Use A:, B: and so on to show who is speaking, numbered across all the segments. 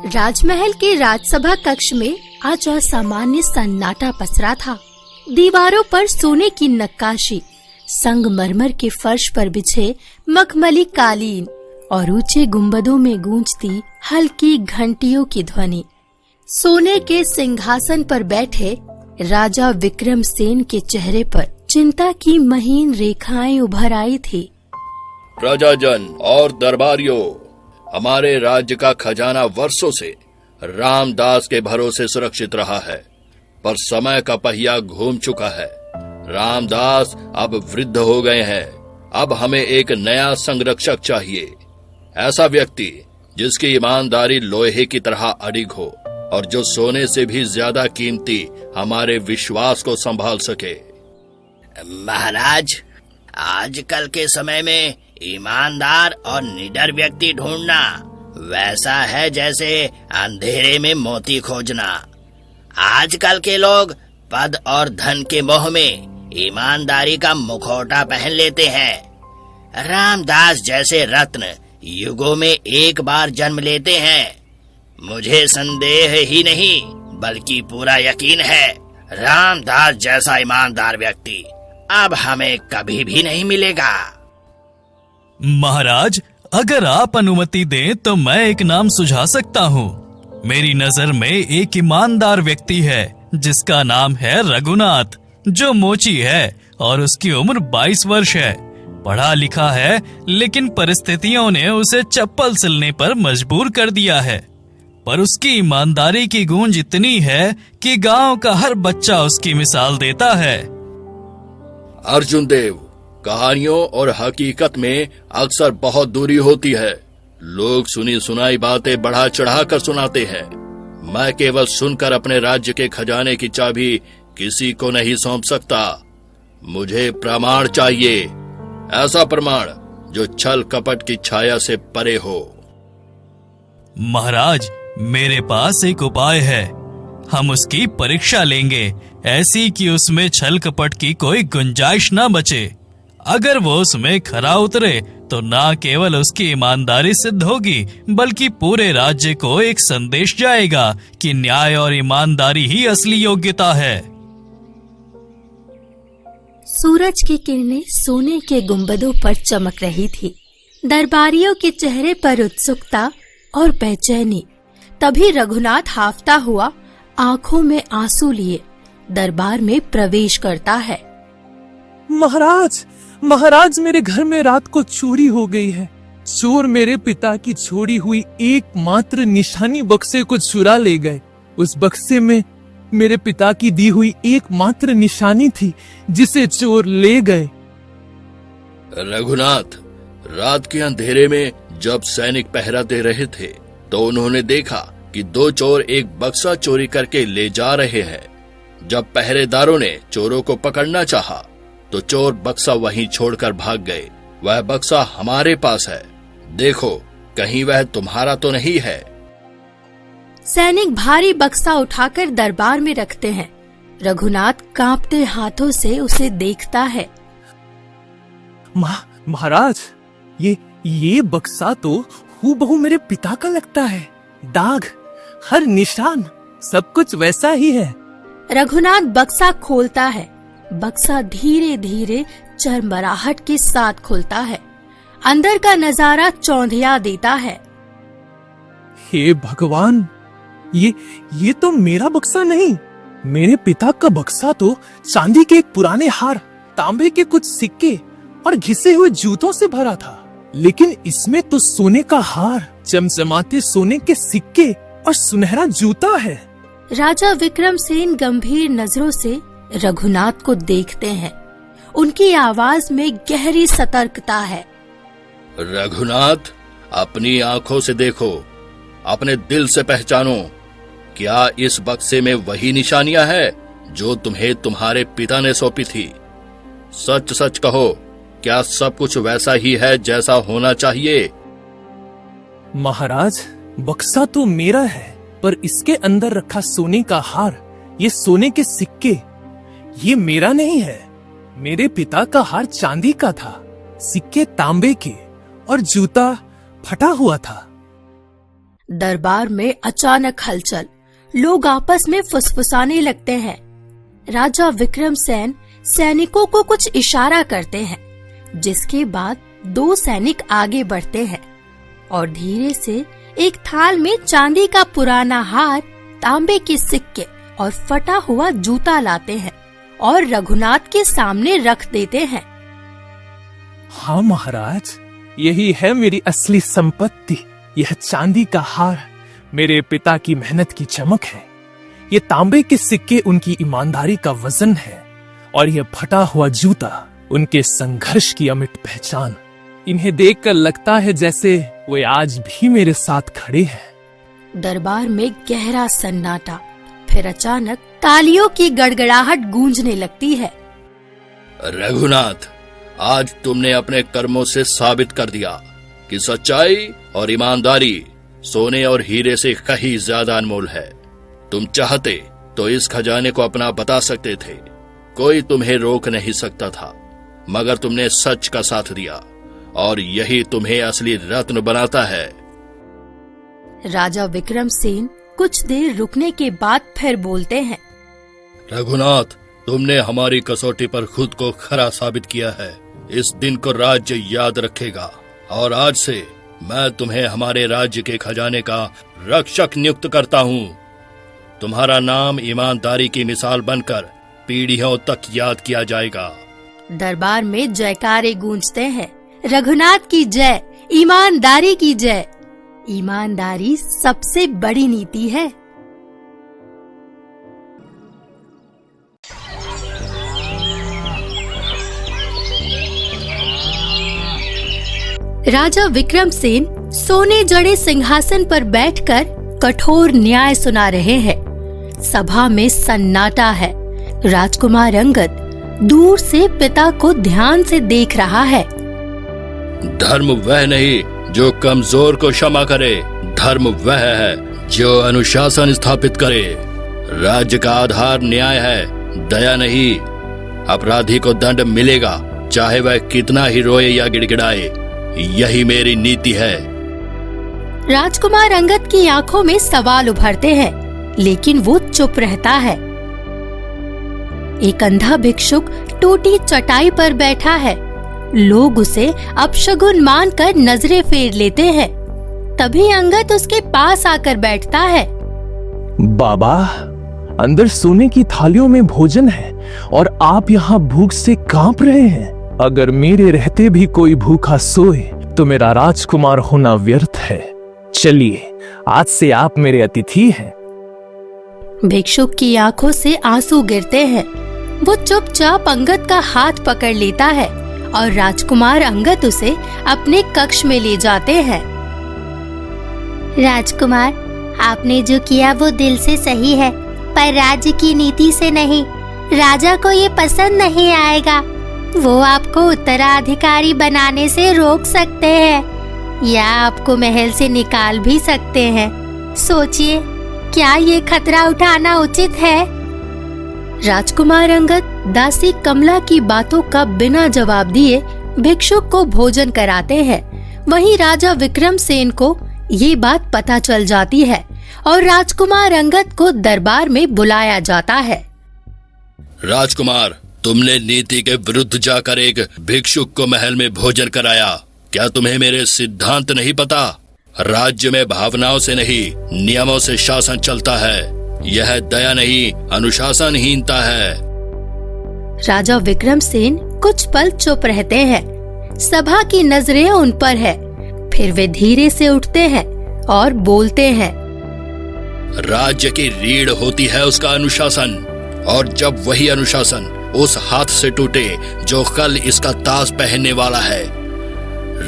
A: राजमहल के राजसभा कक्ष में आज असामान्य सन्नाटा पसरा था। दीवारों पर सोने की नक्काशी, संगमरमर के फर्श पर बिछे मखमली कालीन और ऊंचे गुंबदों में गूंजती हल्की घंटियों की ध्वनि। सोने के सिंहासन पर बैठे राजा विक्रमसेन के चेहरे पर चिंता की महीन रेखाएं उभर आई थी।
B: प्रजाजन और दरबारियों, हमारे राज्य का खजाना वर्षों से रामदास के भरोसे सुरक्षित रहा है, पर समय का पहिया घूम चुका है। रामदास अब वृद्ध हो गए हैं। अब हमें एक नया संरक्षक चाहिए, ऐसा व्यक्ति जिसकी ईमानदारी लोहे की तरह अडिग हो और जो सोने से भी ज्यादा कीमती हमारे विश्वास को संभाल सके।
C: महाराज, आजकल के समय में ईमानदार और निडर व्यक्ति ढूंढना वैसा है जैसे अंधेरे में मोती खोजना। आजकल के लोग पद और धन के मोह में ईमानदारी का मुखौटा पहन लेते हैं। रामदास जैसे रत्न युगों में एक बार जन्म लेते हैं। मुझे संदेह ही नहीं बल्कि पूरा यकीन है, रामदास जैसा ईमानदार व्यक्ति अब हमें कभी भी नहीं मिलेगा।
D: महाराज, अगर आप अनुमति दें तो मैं एक नाम सुझा सकता हूँ। मेरी नजर में एक ईमानदार व्यक्ति है जिसका नाम है रघुनाथ, जो मोची है और उसकी उम्र 22 वर्ष है। पढ़ा लिखा है, लेकिन परिस्थितियों ने उसे चप्पल सिलने पर मजबूर कर दिया है। पर उसकी ईमानदारी की गूंज इतनी है कि गांव का हर बच्चा उसकी मिसाल देता है।
B: अर्जुन देव, कहानियों और हकीकत में अक्सर बहुत दूरी होती है। लोग सुनी सुनाई बातें बढ़ा चढ़ा कर सुनाते हैं। मैं केवल सुनकर अपने राज्य के खजाने की चाबी किसी को नहीं सौंप सकता। मुझे प्रमाण चाहिए, ऐसा प्रमाण जो छल कपट की छाया से परे हो।
D: महाराज, मेरे पास एक उपाय है। हम उसकी परीक्षा लेंगे, ऐसी कि उसमें छल कपट की कोई गुंजाइश न बचे। अगर वो उसमें खरा उतरे तो न केवल उसकी ईमानदारी सिद्ध होगी, बल्कि पूरे राज्य को एक संदेश जाएगा कि न्याय और ईमानदारी ही असली योग्यता है।
A: सूरज की किरणें सोने के गुंबदों पर चमक रही थी। दरबारियों के चेहरे पर उत्सुकता और बेचैनी। तभी रघुनाथ हाफता हुआ, आंखों में आंसू लिए, दरबार में प्रवेश करता है।
E: महाराज, महाराज, मेरे घर में रात को चोरी हो गई है। चोर मेरे पिता की छोड़ी हुई एकमात्र निशानी बक्से को चुरा ले गए। उस बक्से में मेरे पिता की दी हुई एकमात्र निशानी थी, जिसे चोर ले गए।
B: रघुनाथ, रात के अंधेरे में जब सैनिक पहरा दे रहे थे तो उन्होंने देखा कि 2 चोर एक बक्सा चोरी करके ले जा रहे हैं। जब पहरेदारों ने चोरों को पकड़ना चाहा तो चोर बक्सा वहीं छोड़कर भाग गए। वह बक्सा हमारे पास है, देखो कहीं वह तुम्हारा तो नहीं है।
A: सैनिक भारी बक्सा उठाकर दरबार में रखते हैं। रघुनाथ कांपते हाथों से उसे देखता है।
E: महाराज, ये बक्सा तो हूबहू मेरे पिता का लगता है। दाग, हर निशान, सब कुछ वैसा ही है।
A: रघुनाथ बक्सा खोलता है। बक्सा धीरे धीरे चरमराहट के साथ खुलता है। अंदर का नजारा चौंधिया देता है।
E: हे भगवान, ये तो मेरा बक्सा नहीं। मेरे पिता का बक्सा तो चांदी के एक पुराने हार, तांबे के कुछ सिक्के और घिसे हुए जूतों से भरा था। लेकिन इसमें तो सोने का हार, चमचमाते सोने के सिक्के और सुनहरा जूता है।
A: राजा विक्रमसेन गंभीर नजरों से रघुनाथ को देखते हैं। उनकी आवाज में गहरी सतर्कता है।
B: रघुनाथ, अपनी आंखों से देखो, अपने दिल से पहचानो। क्या इस बक्से में वही निशानियां हैं जो तुम्हें तुम्हारे पिता ने सौंपी थी? सच सच कहो, क्या सब कुछ वैसा ही है जैसा होना चाहिए?
E: महाराज, बक्सा तो मेरा है, पर इसके अंदर रखा सोने का हार, ये सोने के सिक्के, ये मेरा नहीं है। मेरे पिता का हार चांदी का था, सिक्के तांबे के और जूता फटा हुआ था।
A: दरबार में अचानक हलचल। लोग आपस में फुसफुसाने लगते हैं। राजा विक्रमसेन सैनिकों को कुछ इशारा करते हैं, जिसके बाद 2 सैनिक आगे बढ़ते हैं और धीरे से एक थाल में चांदी का पुराना हार, तांबे के सिक्के और फटा हुआ जूता लाते हैं और रघुनाथ के सामने रख देते हैं।
E: हाँ महाराज, यही है मेरी असली संपत्ति। यह चांदी का हार मेरे पिता की मेहनत की चमक है। ये तांबे के सिक्के उनकी ईमानदारी का वजन है और यह फटा हुआ जूता उनके संघर्ष की अमिट पहचान। इन्हें देखकर लगता है जैसे वे आज भी मेरे साथ खड़े हैं।
A: दरबार में गहरा सन्नाटा। फिर अचानक तालियों की गड़गड़ाहट गूंजने लगती है।
B: रघुनाथ, आज तुमने अपने कर्मों से साबित कर दिया कि सच्चाई और ईमानदारी सोने और हीरे से कहीं ज्यादा अनमोल है। तुम चाहते तो इस खजाने को अपना बता सकते थे, कोई तुम्हें रोक नहीं सकता था, मगर तुमने सच का साथ दिया और यही तुम्हें असली रत्न बनाता है।
A: राजा विक्रमसेन कुछ देर रुकने के बाद फिर बोलते हैं।
B: रघुनाथ, तुमने हमारी कसौटी पर खुद को खरा साबित किया है। इस दिन को राज्य याद रखेगा और आज से मैं तुम्हें हमारे राज्य के खजाने का रक्षक नियुक्त करता हूँ। तुम्हारा नाम ईमानदारी की मिसाल बनकर पीढ़ियों तक याद किया जाएगा।
A: दरबार में जयकारे गूंजते हैं। रघुनाथ की जय, ईमानदारी की जय। ईमानदारी सबसे बड़ी नीति है। राजा विक्रमसेन सोने जड़े सिंहासन पर बैठकर कठोर न्याय सुना रहे हैं। सभा में सन्नाटा है। राजकुमार अंगद दूर से पिता को ध्यान से देख रहा है।
B: धर्म वह नहीं जो कमजोर को क्षमा करे, धर्म वह है जो अनुशासन स्थापित करे। राज्य का आधार न्याय है, दया नहीं। अपराधी को दंड मिलेगा, चाहे वह कितना ही रोए या गिड़गिड़ाए। यही मेरी नीति है।
A: राजकुमार अंगद की आंखों में सवाल उभरते हैं, लेकिन वो चुप रहता है। एक अंधा भिक्षुक टूटी चटाई पर बैठा है। लोग उसे अपशगुन मानकर नजरें फेर लेते हैं। तभी अंगद उसके पास आकर बैठता है।
E: बाबा, अंदर सोने की थालियों में भोजन है और आप यहाँ भूख से कांप रहे हैं। अगर मेरे रहते भी कोई भूखा सोए तो मेरा राजकुमार होना व्यर्थ है। चलिए, आज से आप मेरे अतिथि हैं।
A: भिक्षुक की आंखों से आंसू गिरते हैं। वो चुपचाप अंगद का हाथ पकड़ लेता है और राजकुमार अंगद उसे अपने कक्ष में ले जाते हैं।
F: राजकुमार, आपने जो किया वो दिल से सही है, पर राज्य की नीति से नहीं। राजा को ये पसंद नहीं आएगा। वो आपको उत्तराधिकारी बनाने से रोक सकते हैं या आपको महल से निकाल भी सकते हैं। सोचिए, क्या ये खतरा उठाना उचित है?
A: राजकुमार अंगद दासी कमला की बातों का बिना जवाब दिए भिक्षुक को भोजन कराते हैं। वहीं राजा विक्रमसेन को ये बात पता चल जाती है और राजकुमार अंगद को दरबार में बुलाया जाता है।
B: राजकुमार, तुमने नीति के विरुद्ध जाकर एक भिक्षुक को महल में भोजन कराया। क्या तुम्हें मेरे सिद्धांत नहीं पता? राज्य में भावनाओं से नहीं, नियमों से शासन चलता है। यह दया नहीं, अनुशासनहीनता है।
A: राजा विक्रमसेन कुछ पल चुप रहते हैं। सभा की नजरें उन पर है। फिर वे धीरे से उठते हैं और बोलते हैं।
B: राज्य की रीढ़ होती है उसका अनुशासन, और जब वही अनुशासन उस हाथ से टूटे जो कल इसका ताज पहनने वाला है।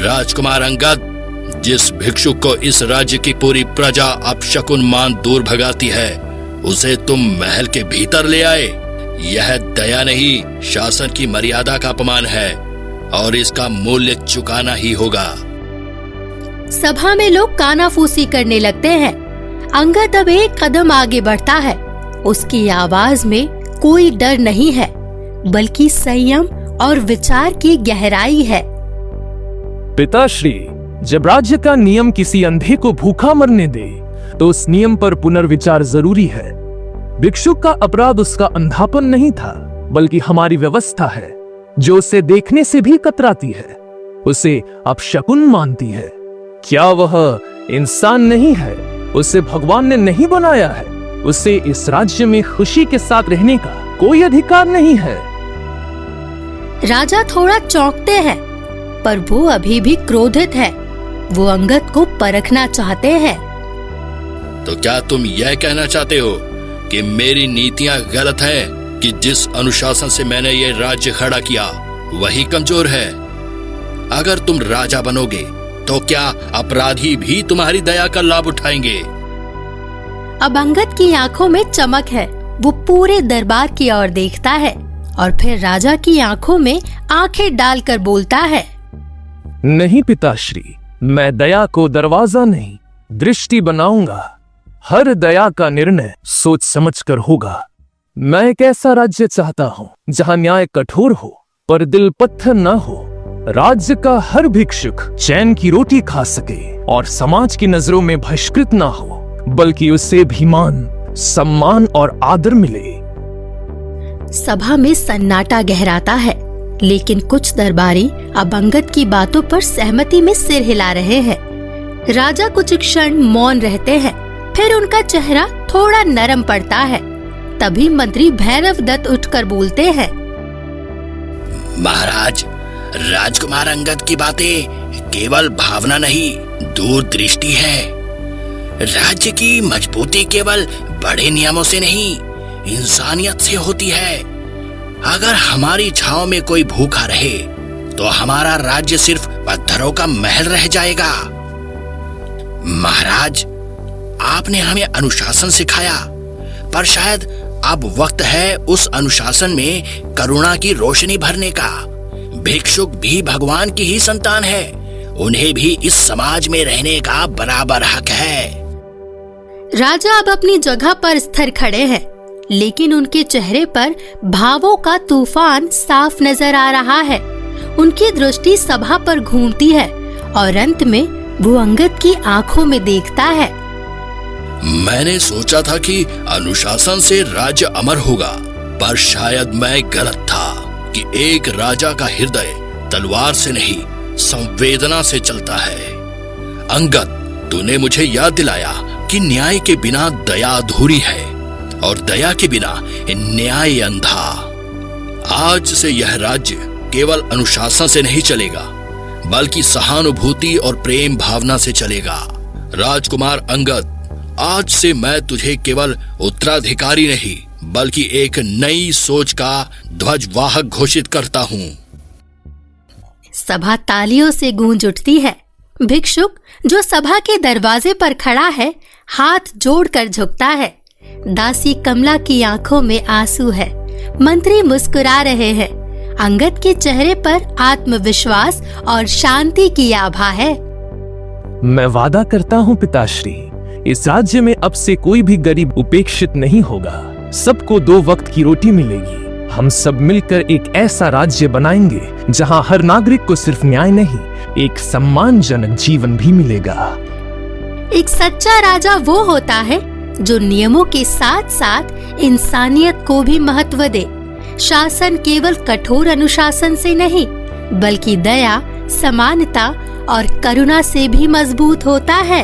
B: राजकुमार अंगद, जिस भिक्षुक को इस राज्य की पूरी प्रजा अपशकुन मान दूर भगाती है, उसे तुम महल के भीतर ले आए। यह दया नहीं, शासन की मर्यादा का अपमान है और इसका मूल्य चुकाना ही होगा।
A: सभा में लोग कानाफूसी करने लगते हैं। अंगद अब एक कदम आगे बढ़ता है। उसकी आवाज में कोई डर नहीं है, बल्कि संयम और विचार की गहराई है।
E: पिताश्री, जब राज्य का नियम किसी अंधे को भूखा मरने दे तो उस नियम पर पुनर्विचार जरूरी है। भिक्षुक का अपराध उसका अंधापन नहीं था, बल्कि हमारी व्यवस्था है जो उसे देखने से भी कतराती है, उसे अपशकुन मानती है। क्या वह इंसान नहीं है? उसे भगवान ने नहीं बनाया है? उसे इस राज्य में खुशी के साथ रहने का कोई अधिकार नहीं है।
A: राजा थोड़ा चौंकते हैं, पर वो अभी भी क्रोधित है। वो अंगद को परखना चाहते हैं।
B: तो क्या तुम यह कहना चाहते हो कि मेरी नीतियां गलत हैं, कि जिस अनुशासन से मैंने ये राज्य खड़ा किया वही कमजोर है? अगर तुम राजा बनोगे तो क्या अपराधी भी तुम्हारी दया का लाभ उठाएंगे?
A: अब अंगद की आंखों में चमक है। वो पूरे दरबार की ओर देखता है और फिर राजा की आंखों में आंखें डालकर बोलता है,
E: नहीं पिताश्री, मैं दया को दरवाजा नहीं, दृष्टि बनाऊंगा। हर दया का निर्णय सोच समझकर होगा। मैं एक ऐसा राज्य चाहता हूँ जहाँ न्याय कठोर हो पर दिल पत्थर न हो। राज्य का हर भिक्षुक चैन की रोटी खा सके और समाज की नजरों में बहिष्कृत ना हो, बल्कि उसे भी मान, सम्मान और आदर मिले।
A: सभा में सन्नाटा गहराता है, लेकिन कुछ दरबारी अब अंगद की बातों पर सहमति में सिर हिला रहे हैं। राजा कुछ क्षण मौन रहते हैं, फिर उनका चेहरा थोड़ा नरम पड़ता है। तभी मंत्री भैरव दत्त उठकर बोलते हैं,
C: महाराज, राजकुमार अंगद की बातें केवल भावना नहीं, दूरदृष्टि है। राज्य की मजबूती केवल बड़े नियमों से नहीं, इंसानियत से होती है। अगर हमारी छांव में कोई भूखा रहे तो हमारा राज्य सिर्फ पत्थरों का महल रह जाएगा। महाराज, आपने हमें अनुशासन सिखाया, पर शायद अब वक्त है उस अनुशासन में करुणा की रोशनी भरने का। भिक्षुक भी भगवान की ही संतान है, उन्हें भी इस समाज में रहने का बराबर हक है।
A: राजा अब अपनी जगह पर स्थिर खड़े हैं, लेकिन उनके चेहरे पर भावों का तूफान साफ नजर आ रहा है। उनकी दृष्टि सभा पर घूमती है और अंत में वो अंगद की आंखों में देखता है।
B: मैंने सोचा था कि अनुशासन से राज्य अमर होगा, पर शायद मैं गलत था कि एक राजा का हृदय तलवार से नहीं, संवेदना से चलता है। अंगद, तूने मुझे याद दिलाया कि न्याय के बिना दया अधूरी है और दया के बिना न्याय अंधा। आज से यह राज्य केवल अनुशासन से नहीं चलेगा, बल्कि सहानुभूति और प्रेम भावना से चलेगा। राजकुमार अंगद, आज से मैं तुझे केवल उत्तराधिकारी नहीं, बल्कि एक नई सोच का ध्वजवाहक घोषित करता हूँ।
A: सभा तालियों से गूंज उठती है। भिक्षुक जो सभा के दरवाजे पर खड़ा है, हाथ जोड़कर झुकता है। दासी कमला की आंखों में आंसू है। मंत्री मुस्कुरा रहे हैं। अंगद के चेहरे पर आत्मविश्वास और शांति की आभा है।
E: मैं वादा करता हूँ पिताश्री, इस राज्य में अब से कोई भी गरीब उपेक्षित नहीं होगा। सबको 2 वक्त की रोटी मिलेगी। हम सब मिलकर एक ऐसा राज्य बनाएंगे जहाँ हर नागरिक को सिर्फ न्याय नहीं, एक सम्मानजनक जीवन भी मिलेगा।
A: एक सच्चा राजा वो होता है जो नियमों के साथ साथ इंसानियत को भी महत्व दे। शासन केवल कठोर अनुशासन से नहीं, बल्कि दया, समानता और करुणा से भी मजबूत होता है।